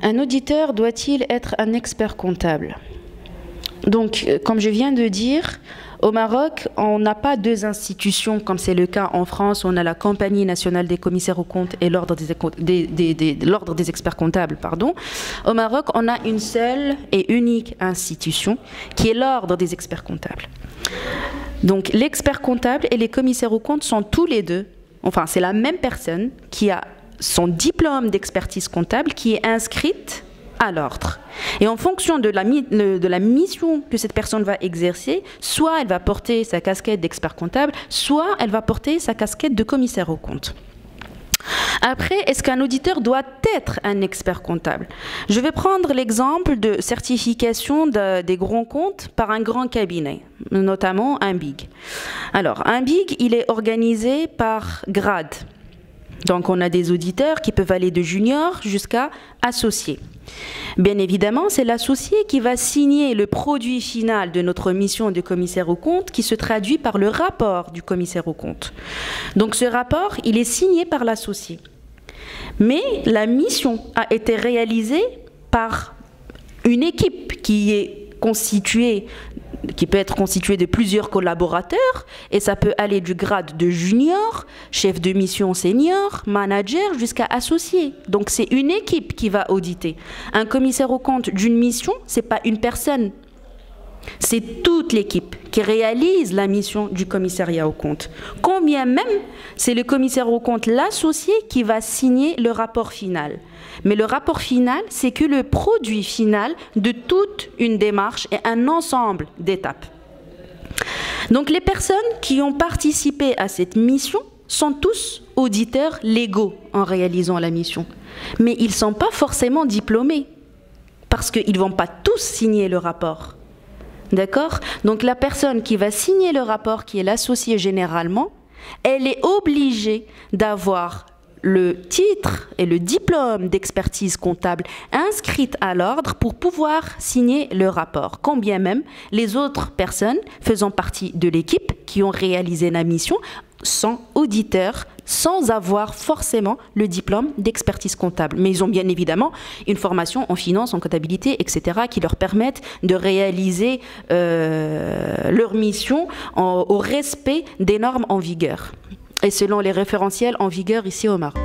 Un auditeur doit-il être un expert comptable? Donc, comme je viens de dire, au Maroc, on n'a pas deux institutions comme c'est le cas en France. On a la Compagnie nationale des commissaires aux comptes et l'Ordre des experts comptables. Pardon. Au Maroc, on a une seule et unique institution qui est l'Ordre des experts comptables. Donc, l'expert comptable et les commissaires aux comptes sont tous les deux, enfin, c'est la même personne qui a son diplôme d'expertise comptable qui est inscrite à l'ordre. Et en fonction de la mission que cette personne va exercer, soit elle va porter sa casquette d'expert comptable, soit elle va porter sa casquette de commissaire aux comptes. Après, est-ce qu'un auditeur doit être un expert comptable? Je vais prendre l'exemple de certification des grands comptes par un grand cabinet, notamment un BIG. Alors, un BIG, il est organisé par grade. Donc, on a des auditeurs qui peuvent aller de junior jusqu'à associé. Bien évidemment, c'est l'associé qui va signer le produit final de notre mission de commissaire aux comptes qui se traduit par le rapport du commissaire aux comptes. Donc, ce rapport, il est signé par l'associé. Mais la mission a été réalisée par une équipe qui peut être constituée de plusieurs collaborateurs, et ça peut aller du grade de junior, chef de mission senior, manager, jusqu'à associé. Donc c'est une équipe qui va auditer. Un commissaire aux comptes d'une mission, ce n'est pas une personne. C'est toute l'équipe qui réalise la mission du commissariat aux comptes. Combien même, c'est le commissaire aux comptes, l'associé, qui va signer le rapport final. Mais le rapport final, c'est que le produit final de toute une démarche et un ensemble d'étapes. Donc les personnes qui ont participé à cette mission sont tous auditeurs légaux en réalisant la mission. Mais ils ne sont pas forcément diplômés, parce qu'ils ne vont pas tous signer le rapport. D'accord? Donc la personne qui va signer le rapport, qui est l'associé généralement, elle est obligée d'avoir le titre et le diplôme d'expertise comptable inscrite à l'ordre pour pouvoir signer le rapport. Quand bien même les autres personnes faisant partie de l'équipe qui ont réalisé la mission sont auditeurs sans avoir forcément le diplôme d'expertise comptable. Mais ils ont bien évidemment une formation en finance, en comptabilité, etc. qui leur permettent de réaliser leur mission au respect des normes en vigueur et selon les référentiels en vigueur ici au Maroc.